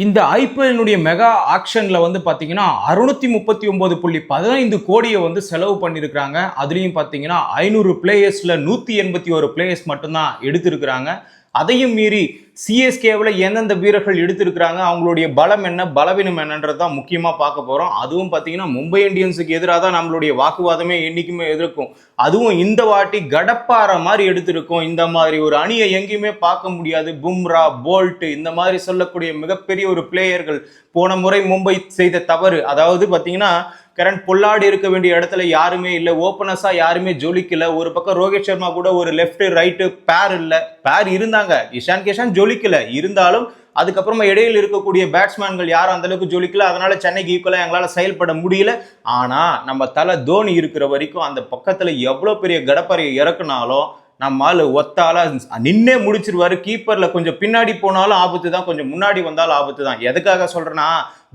இந்த ஐபிஎல்னுடைய மெகா ஆக்ஷன்ல வந்து பாத்தீங்கன்னா 639.15 கோடியை வந்து செலவு பண்ணியிருக்கிறாங்க. அதுலயும் பாத்தீங்கன்னா 500 பிளேயர்ஸ்ல 181 பிளேயர்ஸ் மட்டும்தான் எடுத்திருக்கிறாங்க. அதையும் மீறி சிஎஸ்கேவில் எந்தெந்த வீரர்கள் எடுத்திருக்கிறாங்க, அவங்களுடைய பலம் என்ன பலவீனம் என்னன்றதான் முக்கியமா பார்க்க போறோம். அதுவும் பாத்தீங்கன்னா மும்பை இந்தியன்ஸுக்கு எதிராக தான் நம்மளுடைய வாக்குவாதமே என்னைக்குமே எதிர்க்கும். அதுவும் இந்த வாட்டி கடப்பாறை மாதிரி எடுத்திருக்கோம். இந்த மாதிரி ஒரு அணியை எங்கேயுமே பார்க்க முடியாது. பும்ரா, போல்ட் இந்த மாதிரி சொல்லக்கூடிய மிகப்பெரிய ஒரு பிளேயர்கள் போன முறை மும்பை செய்த தவறு, அதாவது பாத்தீங்கன்னா கரண் பொல்லாடி இருக்க வேண்டிய இடத்துல யாருமே இல்லை, ஓப்பனர்ஸா யாருமே ஜொலிக்கல. ஒரு பக்கம் ரோஹித் சர்மா கூட ஒரு லெஃப்ட் ரைட்டு பேர் இல்லை, பேர் இருந்தாங்க, இஷான் கிஷான் ஜொலிக்கல. இருந்தாலும் அதுக்கப்புறமா இடையில் இருக்கக்கூடிய பேட்ஸ்மேன்கள் யாரும் அந்த அளவுக்கு ஜொலிக்கல. அதனால சென்னைக்கு ஈக்குவலா எங்களால செயல்பட முடியல. ஆனா நம்ம தலை தோனி இருக்கிற வரைக்கும் அந்த பக்கத்துல எவ்வளவு பெரிய கடப்பறையை இறக்குனாலும் நம்மால் ஒத்தால நின்னே முடிச்சிருவாரு. கீப்பர்ல கொஞ்சம் பின்னாடி போனாலும் ஆபத்து தான், கொஞ்சம் முன்னாடி வந்தாலும் ஆபத்து தான். எதுக்காக சொல்றேன்னா,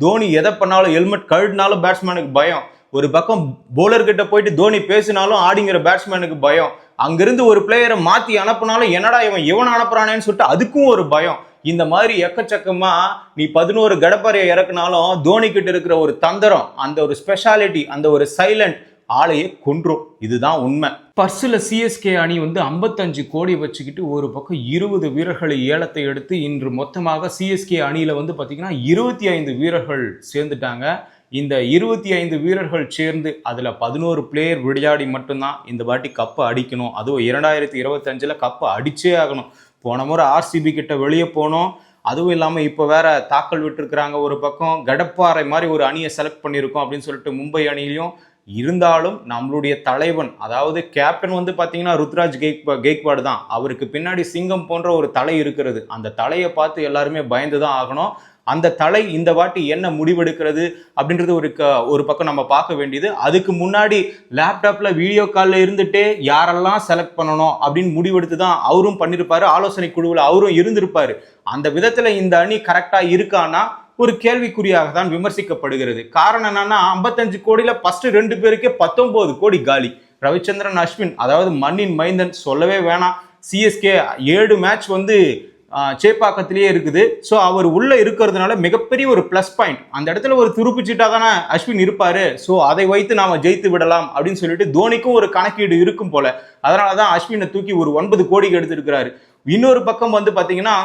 தோனி எதை பண்ணாலும் ஹெல்மெட் கழுடினாலும் பேட்ஸ்மேனுக்கு பயம். ஒரு பக்கம் போலர் கிட்ட போயிட்டு தோனி பேசினாலும் ஆடிங்கிற பேட்ஸ்மேனுக்கு பயம். அங்கிருந்து ஒரு பிளேயரை மாத்தி அனுப்புனாலும் என்னடா இவன் அனுப்புறானேன்னு சொல்லிட்டு அதுக்கும் ஒரு பயம். இந்த மாதிரி எக்கச்சக்கமா நீ 11 கடப்பறையை இறக்குனாலும் தோனி கிட்ட இருக்கிற ஒரு தந்திரம், அந்த ஒரு ஸ்பெஷாலிட்டி, அந்த ஒரு சைலண்ட் ஆளையே கொன்றும். இதுதான் உண்மை. பர்சுல சிஎஸ்கே அணி வந்து 55 கோடி வச்சுக்கிட்டு ஒரு பக்கம் 20 வீரர்களை ஏலத்தை எடுத்து இன்று மொத்தமாக சிஎஸ்கே அணியில வந்து பாத்தீங்கன்னா 25 வீரர்கள் சேர்ந்துட்டாங்க. இந்த 25 வீரர்கள் சேர்ந்து அதுல 11 பிளேயர் விளையாடி மட்டும்தான் இந்த வாட்டி கப்பை அடிக்கணும். அதுவும் 2025 கப்பை அடிச்சே ஆகணும். போன முறை ஆர்சிபி கிட்ட வெளியே போனோம். அதுவும் இல்லாமல் இப்போ வேற தாக்கல் விட்டுருக்குறாங்க. ஒரு பக்கம் கடப்பாறை மாதிரி ஒரு அணியை செலக்ட் பண்ணியிருக்கோம் அப்படின்னு சொல்லிட்டு மும்பை அணியிலையும். இருந்தாலும் நம்மளுடைய தலைவன், அதாவது கேப்டன் வந்து பார்த்தீங்கன்னா ருத்ராஜ் கெய்க்வாடு தான். அவருக்கு பின்னாடி சிங்கம் போன்ற ஒரு தலை இருக்கிறது. அந்த தலையை பார்த்து எல்லாருமே பயந்து தான் ஆகணும். அந்த தலை இந்த வாட்டி என்ன முடிவெடுக்கிறது அப்படின்றது ஒரு பக்கம் நம்ம பார்க்க வேண்டியது. அதுக்கு முன்னாடி லேப்டாப்ல வீடியோ காலில் இருந்துட்டே யாரெல்லாம் செலக்ட் பண்ணணும் அப்படின்னு முடிவெடுத்து தான் அவரும் பண்ணியிருப்பாரு. ஆலோசனை குழுவில் அவரும் இருந்திருப்பாரு. அந்த விதத்துல இந்த அணி கரெக்டா இருக்கான்னா ஒரு கேள்விக்குறியாக தான் விமர்சிக்கப்படுகிறது. காரணம் என்னன்னா, 55 கோடியில ஃபர்ஸ்ட் 2 பேருக்கே 19 கோடி காலி. ரவிச்சந்திரன் அஸ்வின், அதாவது மண்ணின் மைந்தன் சொல்லவே வேணாம். சிஎஸ்கே 7 மேட்ச் வந்து சேப்பாக்கத்திலேயே இருக்குது. ஸோ அவர் உள்ள இருக்கிறதுனால மிகப்பெரிய ஒரு பிளஸ் பாயிண்ட். அந்த இடத்துல ஒரு துருப்புச்சீட்டா தானே அஸ்வின் இருப்பாரு. ஸோ அதை வைத்து நாம ஜெயித்து விடலாம் அப்படின்னு சொல்லிட்டு தோனிக்கும் ஒரு கணக்கீடு இருக்கும் போல. அதனாலதான் அஸ்வினை தூக்கி ஒரு 9 கோடிக்கு எடுத்திருக்கிறாரு. இன்னொரு பக்கம் வந்து பாத்தீங்கன்னா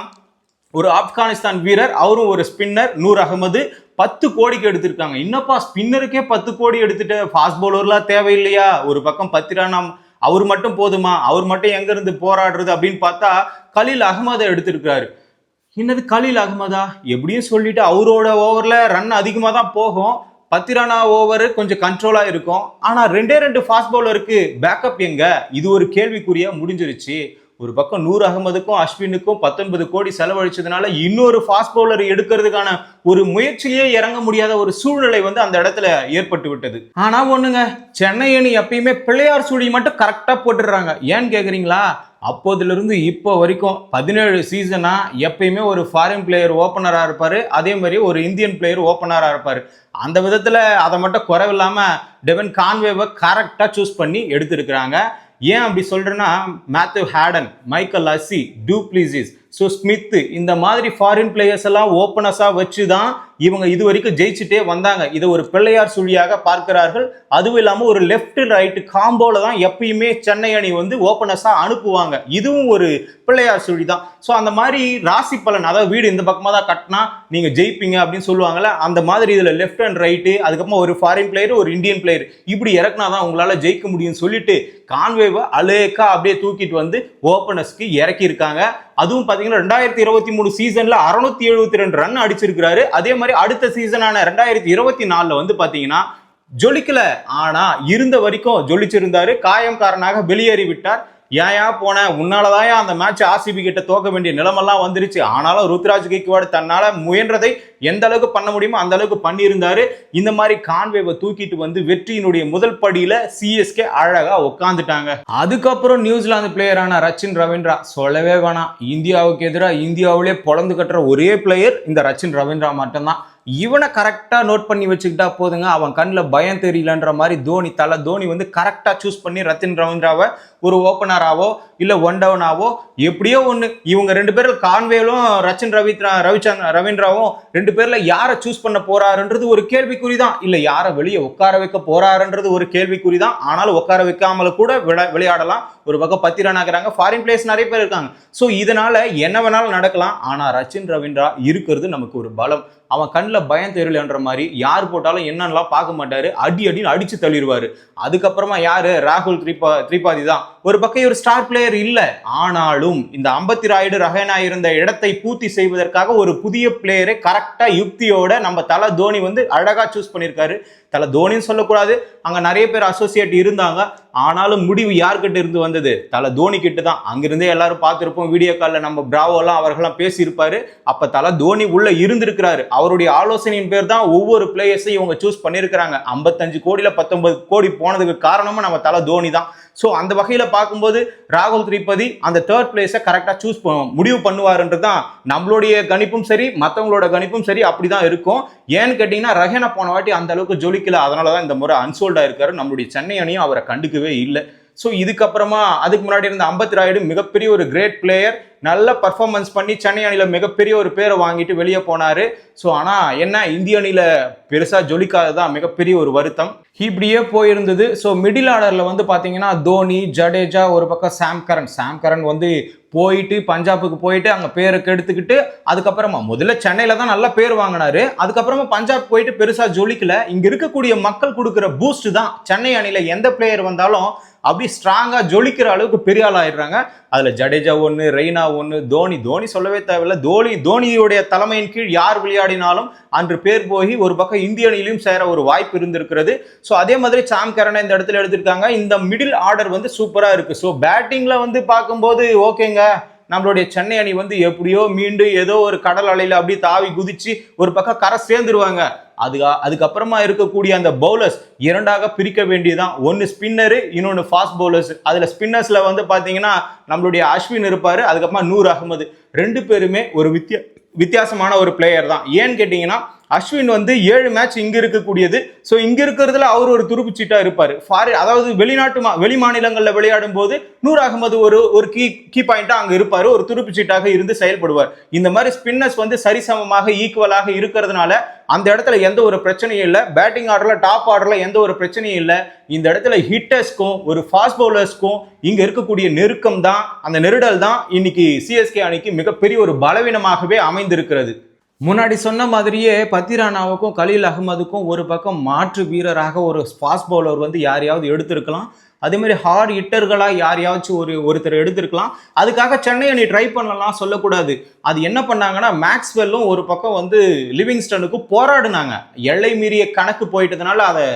ஒரு ஆப்கானிஸ்தான் வீரர், அவரும் ஒரு ஸ்பின்னர், நூர் அகமது, 10 கோடிக்கு எடுத்திருக்காங்க. இன்னப்பா ஸ்பின்னருக்கே 10 கோடி எடுத்துட்டு ஃபாஸ்ட் பவுலர்லாம் தேவையில்லையா? ஒரு பக்கம் 10 ரன் அவர் மட்டும் போதுமா? அவர் மட்டும் எங்க இருந்து போராடுறது அப்படின்னு பார்த்தா கலீல் அகமதை எடுத்திருக்கிறாரு. என்னது கலீல் அகமதா? எப்படியும் சொல்லிட்டு அவரோட ஓவர்ல ரன் அதிகமாக தான் போகும். 10 ரன் ஓவர் கொஞ்சம் கண்ட்ரோலா இருக்கும். ஆனா 2 ஃபாஸ்ட் பவுலருக்கு பேக்கப் எங்க? இது ஒரு கேள்விக்குறியா முடிஞ்சிருச்சு. ஒரு பக்கம் நூர் அகமதுக்கும் அஸ்வினுக்கும் 19 கோடி செலவழிச்சதுனால இன்னொரு ஃபாஸ்ட் பவுலர் எடுக்கிறதுக்கான ஒரு முயற்சியிலேயே இறங்க முடியாத ஒரு சூழ்நிலை வந்து அந்த இடத்துல ஏற்பட்டு விட்டது. ஆனா ஒண்ணுங்க, சென்னை அணி எப்பயுமே பிள்ளையார் சுழி மட்டும் கரெக்டா போட்டுடுறாங்க. ஏன்னு கேக்குறீங்களா? அப்போதுல இருந்து இப்போ வரைக்கும் 17 சீசனா எப்பயுமே ஒரு ஃபாரின் பிளேயர் ஓப்பனரா இருப்பாரு, அதே மாதிரி ஒரு இந்தியன் பிளேயர் ஓப்பனரா இருப்பாரு. அந்த விதத்துல அதை மட்டும் குறைவில்லாம டெவன் கான்வேவை கரெக்டா சூஸ் பண்ணி எடுத்திருக்கிறாங்க. ஏன் அப்படி சொல்றேன்னா, மேத்யூ ஹேடன், மைக்கேல் அசி, டூப்ளிசிஸ், ஸோ ஸ்மித், இந்த மாதிரி ஃபாரின் பிளேயர்ஸ் எல்லாம் ஓப்பனர்ஸா வச்சுதான் இவங்க இது வரைக்கும் ஜெயிச்சுட்டே வந்தாங்க. இதை ஒரு பிள்ளையார் சுழியாக பார்க்கிறார்கள். அதுவும் இல்லாம ஒரு லெஃப்ட் ரைட் காம்போல தான் எப்பயுமே சென்னை அணி வந்து ஓப்பனர்ஸா அனுப்புவாங்க. இதுவும் ஒரு பிள்ளையார் சுழி தான். ஸோ அந்த மாதிரி ராசி பலன், அதாவது வீடு இந்த பக்கமா தான் கட்டினா நீங்க ஜெயிப்பீங்க அப்படின்னு சொல்லுவாங்கல்ல, அந்த மாதிரி இதுல லெஃப்ட் அண்ட் ரைட்டு, அதுக்கப்புறமா ஒரு ஃபாரின் பிளேயர், ஒரு இந்தியன் பிளேயர், இப்படி இறக்குனாதான் உங்களால ஜெயிக்க முடியும்னு சொல்லிட்டு கான்வேவை அலேக்கா அப்படியே தூக்கிட்டு வந்து ஓப்பனர்ஸ்க்கு இறக்கி இருக்காங்க. அதுவும் பாத்தீங்கன்னா 2023 சீசன்ல 672 ரன் அடிச்சிருக்கிறாரு. அதே மாதிரி அடுத்த சீசனான 2024 வந்து பாத்தீங்கன்னா ஜொலிக்கல, ஆனா இருந்த வரைக்கும் ஜொலிச்சிருந்தாரு. காயம் காரணமாக வெளியேறி விட்டார். ஏன் போன உன்னாலதான் அந்த மேட்ச் ஆர்சிபி கிட்ட தோக்க வேண்டிய நிலைமெல்லாம் வந்துருச்சு. ஆனாலும் ருத்ராஜ் கெய்க்வாடு தன்னால முயன்றதை எந்த அளவுக்கு பண்ண முடியுமோ அந்த அளவுக்கு பண்ணியிருந்தாரு. இந்த மாதிரி கான்வேவை தூக்கிட்டு வந்து வெற்றியினுடைய முதல் படியில சிஎஸ்கே அழகா உட்காந்துட்டாங்க. அதுக்கப்புறம் நியூசிலாந்து பிளேயரான ரச்சின் ரவீந்திரா சொல்லவே வேணாம். இந்தியாவுக்கு எதிராக இந்தியாவிலே பொழந்து கட்டுற ஒரே பிளேயர் இந்த ரச்சின் ரவீந்திரா மட்டும்தான். இவனை கரெக்டா நோட் பண்ணி வச்சுக்கிட்டா போதுங்க, அவன் கண்ணில் பயம் தெரியலன்ற மாதிரி தோனி வந்து கரெக்டா சூஸ் பண்ணி ரத்தின் ரவீந்திராவை ஒரு ஓப்பனராவோ இல்ல ஒன் டவுனாவோ எப்படியோ ஒண்ணு, இவங்க 2 பேரும் கான்வேலும் ரவீந்திராவும் 2 பேர்ல யாரை சூஸ் பண்ண போறாருன்றது ஒரு கேள்விக்குறிதான், இல்ல யாரை வெளியே உட்கார வைக்க போறாருன்றது ஒரு கேள்விக்குறிதான். ஆனாலும் உட்கார வைக்காமல கூட விளையாடலாம். ஒரு பக்கம் 10 ரன் ஆகுறாங்க, ஃபாரின் பிளேயர்ஸ் நிறைய பேர் இருக்காங்க. ஸோ இதனால என்ன வேணாலும் நடக்கலாம். ஆனா ரச்சின் ரவீந்திரா இருக்கிறது நமக்கு ஒரு பலம். அவன் கண்ணில் பயம் தெரியலன்ற மாதிரி யார் போட்டாலும் என்னென்னலாம் பார்க்க மாட்டாரு, அடின்னு அடிச்சு தள்ளிடுவாரு. அதுக்கப்புறமா யாரு, ராகுல் திரிபாதி தான். ஒரு பக்கம் ஒரு ஸ்டார் பிளேயர் இல்ல, ஆனாலும் இந்த அம்பத்தி ராயுடு ரஹேனா இருந்த இடத்தை பூர்த்தி செய்வதற்காக ஒரு புதிய பிளேயரை கரெக்டா யுக்தியோட நம்ம தல தோனி வந்து அழகா சூஸ் பண்ணியிருக்காரு. தல தோனின்னு சொல்லக்கூடாது, அங்க நிறைய பேர் அசோசியேட் இருந்தாங்க. ஆனாலும் முடிவு யார்கிட்ட இருந்து வந்தது, தல தோனி கிட்ட தான். அங்கிருந்தே எல்லாரும் பார்த்திருப்போம், வீடியோ காலில் நம்ம பிராவோலாம் அவர்கள்லாம் பேசியிருப்பாரு. அப்ப தல தோனி உள்ள இருந்திருக்கிறாரு. அவருடைய ஆலோசனையின் பேர் தான் ஒவ்வொரு பிளேயர்ஸையும் இவங்க சூஸ் பண்ணியிருக்கிறாங்க. 55 கோடியில 19 கோடி போனதுக்கு காரணமும் நம்ம தல தோனி தான். ஸோ அந்த வகையில பார்க்கும்போது ராகுல் திரிபாதி அந்த 3rd பிளேஸை கரெக்டா சூஸ் முடிவு பண்ணுவாருன்றது தான் நம்மளுடைய கணிப்பும் சரி, மற்றவங்களோட கணிப்பும் சரி, அப்படிதான் இருக்கும். ஏன்னு கேட்டீங்கன்னா ரஹேனா போன வாட்டி அந்த அளவுக்கு ஜொலிக்கல, அதனாலதான் இந்த முறை அன்சோல்டா இருக்காரு. நம்மளுடைய சென்னை அணியும் அவரை கண்டுக்கவே இல்லை. ஸோ இதுக்கப்புறமா அதுக்கு முன்னாடி இருந்த அம்பத்தி ராயுடு மிகப்பெரிய ஒரு கிரேட் பிளேயர், நல்ல பர்ஃபார்மன்ஸ் பண்ணி சென்னை அணியில மிகப்பெரிய ஒரு பேரை வாங்கிட்டு வெளியே போனாரு. ஸோ ஆனா என்ன, இந்திய அணியில பெருசா ஜொலிக்காததான் மிகப்பெரிய ஒரு வருத்தம். இப்படியே போயிருந்தது. ஸோ மிடில் ஆர்டர்ல வந்து பாத்தீங்கன்னா தோனி, ஜடேஜா, ஒரு பக்கம் சாம் கரன் வந்து போயிட்டு பஞ்சாபுக்கு போயிட்டு அங்க பேரை கெடுத்துக்கிட்டு, அதுக்கப்புறமா முதல்ல சென்னையில தான் நல்ல பேர் வாங்கினாரு. அதுக்கப்புறமா பஞ்சாப் போயிட்டு பெருசா ஜொலிக்கல. இங்க இருக்கக்கூடிய மக்கள் கொடுக்குற பூஸ்ட் தான் சென்னை அணியில எந்த பிளேயர் வந்தாலும் அப்படி ஸ்ட்ராங்கா ஜொலிக்கிற அளவுக்கு பெரிய ஆள் ஆயிடுறாங்க. அதுல ஜடேஜா ஒண்ணு, ரெய்னா ஒண்ணு, தோனி சொல்லவே தேவையில்ல. தோனியுடைய தலைமையின் கீழ் யார் விளையாடினாலும் அன்று பேர் போய் ஒரு பக்கம் இந்திய அணியிலும் சேர ஒரு வாய்ப்பு இருந்திருக்கிறது. ஸோ அதே மாதிரி சாம் கரனை இந்த இடத்துல எடுத்திருக்காங்க. இந்த மிடில் ஆர்டர் வந்து சூப்பரா இருக்கு. ஸோ பேட்டிங்ல வந்து பார்க்கும்போது ஓகேங்க, நம்மளுடைய சென்னை அணி வந்து எப்படியோ மீண்டு ஏதோ ஒரு கடல் அலையில அப்படியே தாவி குதிச்சு ஒரு பக்கம் கரை சேர்ந்துருவாங்க. அதுக்கப்புறமா இருக்கக்கூடிய அந்த பவுலர்ஸ் 2ஆக பிரிக்க வேண்டியதான். ஒன்னு ஸ்பின்னரு, இன்னொன்னு ஃபாஸ்ட் பவுலர்ஸ். அதுல ஸ்பின்னர்ஸ்ல வந்து பாத்தீங்கன்னா நம்மளுடைய அஸ்வின் இருப்பாரு, அதுக்கப்புறமா நூர் அகமது. 2 பேருமே ஒரு வித்தியாசமான ஒரு பிளேயர் தான். ஏன்னு கேட்டீங்கன்னா அஸ்வின் வந்து 7 மேட்ச் இங்க இருக்கக்கூடியது. ஸோ இங்க இருக்கிறதுல அவர் ஒரு துருப்புச்சீட்டா இருப்பாரு. அதாவது வெளி மாநிலங்கள்ல விளையாடும் போது நூர் அகமது ஒரு கீ பாயிண்டா அங்க இருப்பாரு, ஒரு துருப்புச்சீட்டாக இருந்து செயல்படுவார். இந்த மாதிரி ஸ்பின்னர்ஸ் வந்து சரிசமமாக ஈக்குவலாக இருக்கிறதுனால அந்த இடத்துல எந்த ஒரு பிரச்சனையும் இல்லை. பேட்டிங் ஆர்டர்ல டாப் ஆர்டர்ல எந்த ஒரு பிரச்சனையும் இல்லை. இந்த இடத்துல ஹிட்டர்ஸ்க்கும் ஒரு ஃபாஸ்ட் பவுலர்ஸ்க்கும் இங்க இருக்கக்கூடிய நெருக்கம் தான், அந்த நெருடல் தான் இன்னைக்கு சிஎஸ்கே அணிக்கு மிகப்பெரிய ஒரு பலவீனமாகவே அமைந்திருக்கிறது. முன்னாடி சொன்ன மாதிரியே பத்திரானாவுக்கும் கலீல் அகமதுக்கும் ஒரு பக்கம் மாற்று வீரராக ஒரு ஃபாஸ்ட் பவுலர் வந்து யாரையாவது எடுத்திருக்கலாம். அதே மாதிரி ஹார்ட் ஹிட்டர்களா யாரையாச்சும் ஒருத்தர் எடுத்திருக்கலாம். அதுக்காக சென்னை அணி ட்ரை பண்ணலாம் சொல்லக்கூடாது. அது என்ன பண்ணாங்கன்னா மேக்ஸ்வெல்லும் ஒரு பக்கம் வந்து லிவிங்ஸ்டனுக்கும் போராடினாங்க. எல்லை மீறிய கணக்கு போயிட்டதுனால அதை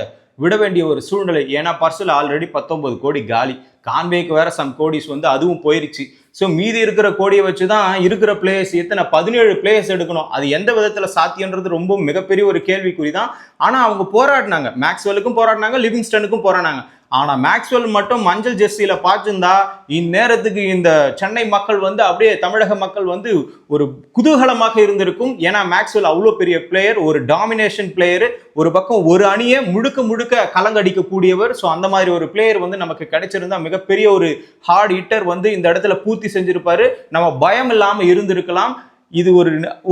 விட வேண்டிய ஒரு சூழ்நிலை. ஏன்னா பர்சில் ஆல்ரெடி 19 கோடி காலி, கான்வேக்கு வேற சம் கோடிஸ் வந்து அதுவும் போயிருச்சு. ஸோ மீதி இருக்கிற கோடியை வச்சு தான் இருக்கிற பிளேயர்ஸ் எத்தனை 17 பிளேயர்ஸ் எடுக்கணும். அது எந்த விதத்தில் சாத்தியன்றது ரொம்ப மிகப்பெரிய ஒரு கேள்விக்குறி தான். ஆனால் அவங்க போராடினாங்க, மேக்ஸ்வெலுக்கும் போராடினாங்க, லிவிங்ஸ்டனுக்கும் போராடினாங்க. ஆனா மேக்ஸ்வெல் மட்டும் மஞ்சள் ஜெர்சியில பார்த்துருந்தா இந்நேரத்துக்கு இந்த சென்னை மக்கள் வந்து அப்படியே தமிழக மக்கள் வந்து ஒரு குதூகலமாக இருந்திருக்கும். ஏன்னா மேக்ஸ்வெல் அவ்வளோ பெரிய பிளேயர், ஒரு டாமினேஷன் பிளேயர், ஒரு பக்கம் ஒரு அணியை முழுக்க கலங்கடிக்கக்கூடியவர். ஸோ அந்த மாதிரி ஒரு பிளேயர் வந்து நமக்கு கிடைச்சிருந்தா மிகப்பெரிய ஒரு ஹார்ட் ஹிட்டர் வந்து இந்த இடத்துல பூர்த்தி செஞ்சிருப்பாரு. நம்ம பயம் இல்லாம இருந்திருக்கலாம். இது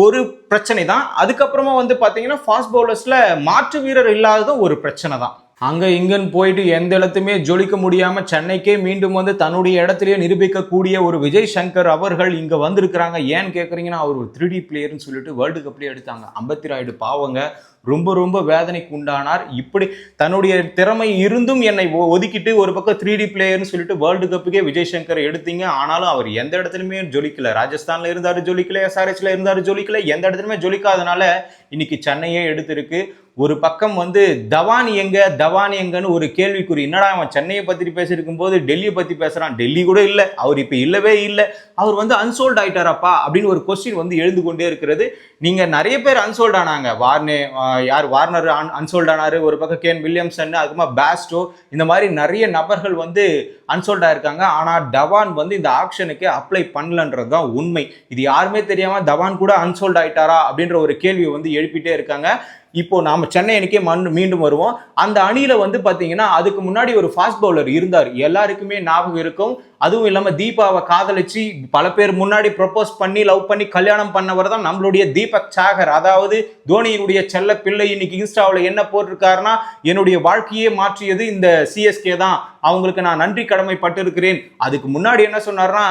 ஒரு பிரச்சனை தான். அதுக்கப்புறமா வந்து பாத்தீங்கன்னா ஃபாஸ்ட் பவுலர்ஸ்ல மாற்று வீரர் இல்லாததும் ஒரு பிரச்சனை தான். அங்க இங்கன்னு போயிட்டு எந்த இடத்துமே ஜொலிக்க முடியாம சென்னைக்கே மீண்டும் வந்து தன்னுடைய இடத்திலேயே நிரூபிக்கக்கூடிய ஒரு விஜய் சங்கர் அவர்கள் இங்க வந்திருக்கிறாங்க. ஏன்னு கேக்குறீங்கன்னா அவர் ஒரு 3D பிளேயர்னு சொல்லிட்டு வேர்ல்டு கப்லயே எடுத்தாங்க. அம்பத்தி ராயுடு பாவங்க ரொம்ப வேதனைக்கு உண்டானார். இப்படி தன்னுடைய திறமை இருந்தும் என்னை ஒதுக்கிட்டு ஒரு பக்கம் 3D பிளேயர்னு சொல்லிட்டு வேர்ல்டு கப்புக்கே விஜய் சங்கர் எடுத்தீங்க. ஆனாலும் அவர் எந்த இடத்துலயுமே ஜொலிக்கல. ராஜஸ்தான்ல இருந்தாரு ஜொலிக்கல, SRHல இருந்தாரு ஜொலிக்கல, எந்த இடத்துலயுமே ஜொலிக்காதனால இன்னைக்கு சென்னையே எடுத்திருக்கு. ஒரு பக்கம் வந்து தவான் எங்கன்னு ஒரு கேள்விக்குறி. என்னடா அவன் சென்னையை பத்தி பேசியிருக்கும் போது டெல்லியை பத்தி பேசுறான். டெல்லி கூட இல்லை, அவர் இப்ப இல்லவே இல்லை. அவர் வந்து அன்சோல்ட் ஆயிட்டாரப்பா அப்படின்னு ஒரு கொஸ்டின் வந்து எழுந்து கொண்டே இருக்கிறது. நீங்க நிறைய பேர் அன்சோல்ட் ஆனாங்க. வார்னர் அன்சோல்ட் ஆனாரு, ஒரு பக்கம் கேன் வில்லியம்சன், அதுக்கப்புறமா பேஸ்டோ, இந்த மாதிரி நிறைய நபர்கள் வந்து அன்சோல்ட் ஆயிருக்காங்க. ஆனா தவான் வந்து இந்த ஆக்ஷனுக்கு அப்ளை பண்ணலன்றது தான் உண்மை. இது யாருமே தெரியாம தவான் கூட அன்சோல்ட் ஆயிட்டாரா அப்படின்ற ஒரு கேள்வி வந்து எழுப்பிட்டே இருக்காங்க. இப்போ நாம சென்னை அணிக்கே மீண்டும் வருவோம். அந்த அணியில வந்து பாத்தீங்கன்னா அதுக்கு முன்னாடி ஒரு ஃபாஸ்ட் பவுலர் இருந்தார், எல்லாருக்குமே ஞாபகம் இருக்கும். அதுவும் இல்லாம தீபாவை காதலிச்சு பல பேர் முன்னாடி ப்ரொபோஸ் பண்ணி லவ் பண்ணி கல்யாணம் பண்ணவர் தான் நம்மளுடைய தீபக் சாகர். அதாவது தோனியினுடைய செல்ல பிள்ளை. இன்னைக்கு இன்ஸ்டாவில் என்ன போட்டிருக்காருன்னா, என்னுடைய வாழ்க்கையே மாற்றியது இந்த சிஎஸ்கே தான், அவங்களுக்கு நான் நன்றி கடமைப்பட்டிருக்கிறேன். அதுக்கு முன்னாடி என்ன சொன்னார்னா,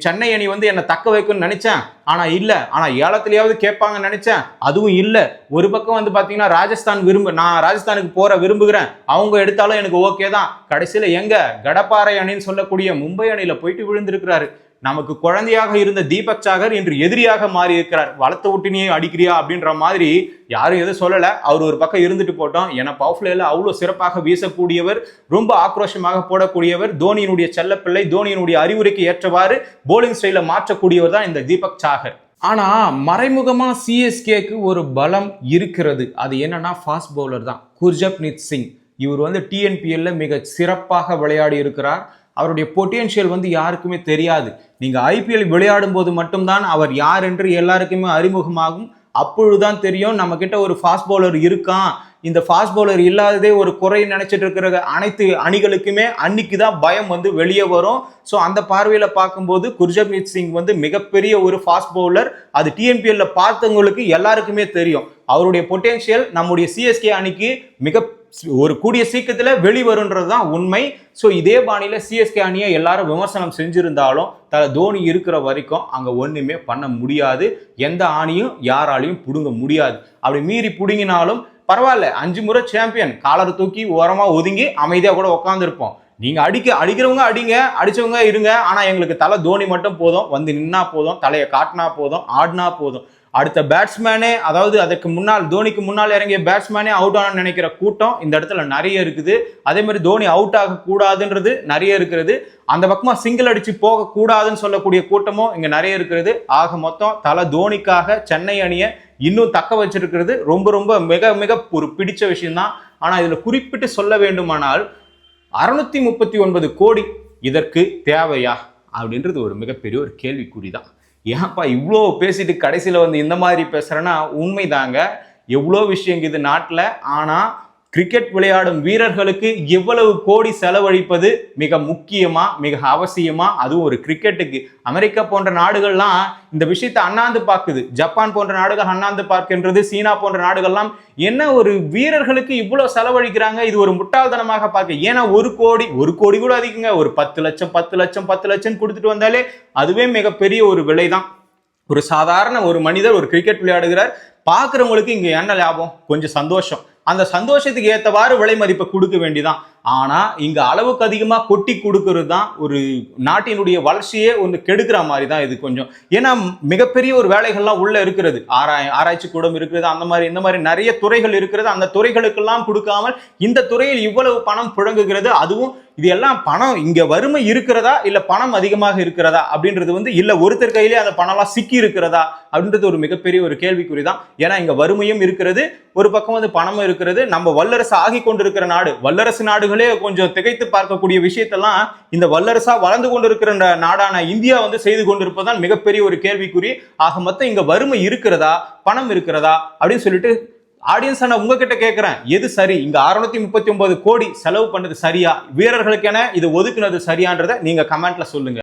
சென்னை அணி வந்து என்னை தக்க வைக்கும்னு நினைச்சேன், ஆனா இல்ல, ஆனா ஏலத்திலேயாவது கேட்பாங்கன்னு நினைச்சேன், அதுவும் இல்ல. ஒரு பக்கம் வந்து பாத்தீங்கன்னா ராஜஸ்தான் நான் ராஜஸ்தானுக்கு விரும்புகிறேன், அவங்க எடுத்தாலும் எனக்கு ஓகே தான். கடைசியில எங்க கடப்பாறை அணின்னு சொல்லக்கூடிய மும்பை அணியில போயிட்டு விழுந்திருக்கிறாரு. நமக்கு குழந்தையாக இருந்த தீபக் சாகர் இன்று எதிரியாக மாறி இருக்கிறார். வளர்த்த விட்டினியே அடிக்கிறியா அப்படின்ற மாதிரி யாரும் எதுவும் சொல்லல. அவர் ஒரு பக்கம் இருந்துட்டு போட்டோம். ஏன்னா பவர் பிளேல அவ்வளவு சிறப்பாக வீசக்கூடியவர், ரொம்ப ஆக்ரோஷமாக போடக்கூடியவர், தோனியினுடைய செல்லப்பிள்ளை, தோனியினுடைய அறிவுரைக்கு ஏற்றவாறு போலிங் ஸ்டைல மாற்றக்கூடியவர் தான் இந்த தீபக் சாகர். ஆனா மறைமுகமா சிஎஸ்கேக்கு ஒரு பலம் இருக்கிறது. அது என்னன்னா ஃபாஸ்ட் பவுலர் தான், குர்ஜப்ரீத் சிங். இவர் வந்து டிஎன்பிஎல்ல மிக சிறப்பாக விளையாடி இருக்கிறார். அவருடைய பொட்டென்ஷியல் வந்து யாருக்குமே தெரியாது. நீங்க ஐபிஎல் விளையாடும் போது மட்டும்தான் அவர் யார் என்று எல்லாருக்குமே அறிமுகமாகும். அப்பொழுதுதான் தெரியும் நம்ம கிட்ட ஒரு ஃபாஸ்ட் பவுலர் இருக்கான். இந்த ஃபாஸ்ட் பவுலர் இல்லாததே ஒரு குறை நினைச்சிட்டு இருக்கிற அனைத்து அணிகளுக்குமே அன்னைக்கு தான் பயம் வந்து வெளியே வரும். ஸோ அந்த பார்வையில் பார்க்கும்போது குர்ஜப்ரீத் சிங் வந்து மிகப்பெரிய ஒரு ஃபாஸ்ட் பவுலர். அது டிஎன்பிஎல்ல பார்த்தவங்களுக்கு எல்லாருக்குமே தெரியும். அவருடைய பொட்டென்ஷியல் நம்முடைய சிஎஸ்கே அணிக்கு ஒரு கூடிய சீக்கிரத்தில் வெளிவருன்றது தான் உண்மை. ஸோ இதே பாணியில் சிஎஸ்கே அணியை எல்லாரும் விமர்சனம் செஞ்சிருந்தாலும் தோனி இருக்கிற வரைக்கும் அங்கே ஒன்றுமே பண்ண முடியாது. எந்த அணியும் யாராலையும் பிடுங்க முடியாது. அப்படி மீறி பிடுங்கினாலும் பரவாயில்ல, 5 முறை சாம்பியன், காலர் தூக்கி ஓரமாக ஒதுங்கி அமைதியாக கூட உட்காந்துருப்போம். நீங்க அடிக்கிறவங்க அடிங்க, அடிச்சவங்க இருங்க, ஆனா எங்களுக்கு தோனி மட்டும் போதும், வந்து நின்னா போதும், தலையை காட்டினா போதும், ஆடினா போதும். அடுத்த பேட்ஸ்மேனே, அதாவது அதுக்கு முன்னால் தோனிக்கு முன்னால் இறங்கிய பேட்ஸ்மேனே அவுட் ஆன நினைக்கிற கூட்டம் இந்த இடத்துல நிறைய இருக்குது. அதே மாதிரி தோனி அவுட் ஆக கூடாதுன்றது நிறைய இருக்கிறது. அந்த பக்கமா சிங்கிள் அடிச்சு போக கூடாதுன்னு சொல்லக்கூடிய கூட்டமும் இங்க நிறைய இருக்கிறது. ஆக மொத்தம் தோனிக்காக சென்னை அணியை இன்னும் தக்க வச்சிருக்கிறது ரொம்ப ரொம்ப மிக மிக ஒரு பிடிச்ச விஷயம் தான். ஆனா இதுல குறிப்பிட்டு சொல்ல வேண்டுமானால் 639 கோடி இதற்கு தேவையா அப்படின்றது ஒரு மிகப்பெரிய ஒரு கேள்விக்குறி தான். ஏன்ப்பா இவ்வளோ பேசிட்டு கடைசியில் வந்து இந்த மாதிரி பேசுறேன்னா, உண்மைதாங்க, எவ்வளோ விஷயம் இது நாட்டில். ஆனால் கிரிக்கெட் விளையாடும் வீரர்களுக்கு எவ்வளவு கோடி செலவழிப்பது மிக முக்கியமா, மிக அவசியமா, அதுவும் ஒரு கிரிக்கெட்டுக்கு. அமெரிக்கா போன்ற நாடுகள்லாம் இந்த விஷயத்தை அண்ணாந்து பார்க்குது. ஜப்பான் போன்ற நாடுகள் அண்ணாந்து பார்க்கின்றது. சீனா போன்ற நாடுகள்லாம் என்ன ஒரு வீரர்களுக்கு இவ்வளவு செலவழிக்கிறாங்க, இது ஒரு முட்டாள்தனமாக பார்க்க. ஏன்னா ஒரு கோடி கூட அதிகங்க, ஒரு 10 லட்சம் 10 லட்சம் 10 லட்சம் கொடுத்துட்டு வந்தாலே அதுவே மிகப்பெரிய ஒரு விலை தான். ஒரு சாதாரண ஒரு மனிதர் ஒரு கிரிக்கெட் விளையாடுகிறார், பார்க்குறவங்களுக்கு இங்க என்ன லாபம்? கொஞ்சம் சந்தோஷம். அந்த சந்தோஷத்துக்கு ஏற்றவாறு விலை மதிப்பை கொடுக்க வேண்டிதான். ஆனா இங்க அளவுக்கு அதிகமா கொட்டி கொடுக்கறது தான் ஒரு நாட்டினுடைய வளர்ச்சியே ஒன்று கெடுக்கிற மாதிரி தான் இது கொஞ்சம். ஏன்னா மிகப்பெரிய ஒரு வேலைகள்லாம் உள்ள இருக்கிறது, ஆராய்ச்சி கூடம் இருக்கிறது, அந்த மாதிரி இந்த மாதிரி நிறைய துறைகள் இருக்கிறது. அந்த துறைகளுக்கெல்லாம் கொடுக்காமல் இந்த துறையில் இவ்வளவு பணம் புழங்குகிறது. அதுவும் இது எல்லாம் பணம் இங்க வறுமை இருக்கிறதா இல்ல பணம் அதிகமாக இருக்கிறதா அப்படின்றது வந்து இல்ல ஒருத்தர் கையிலே அந்த பணம்லாம் சிக்கி இருக்கிறதா அப்படின்றது ஒரு மிகப்பெரிய ஒரு கேள்விக்குறி தான். ஏன்னா இங்க வறுமையும் இருக்கிறது, ஒரு பக்கம் வந்து பணமும் இருக்கிறது. நம்ம வல்லரசு ஆகி கொண்டிருக்கிற நாடு, வல்லரசு நாடுகளே கொஞ்சம் திகைத்து பார்க்கக்கூடிய விஷயத்தெல்லாம் இந்த வல்லரசா வளர்ந்து கொண்டிருக்கிற நாடான இந்தியா வந்து செய்து கொண்டிருப்பதுதான் மிகப்பெரிய ஒரு கேள்விக்குறி. ஆக மொத்தம் இங்க வறுமை இருக்கிறதா பணம் இருக்கிறதா அப்படின்னு சொல்லிட்டு ஆடியன்ஸ் நான் உங்ககிட்ட கேட்கிறேன், எது சரி? இங்க 639 கோடி செலவு பண்ணது சரியா, வீரர்களுக்கென இது ஒதுக்குனது சரியான்றதை நீங்க கமெண்ட்ல சொல்லுங்க.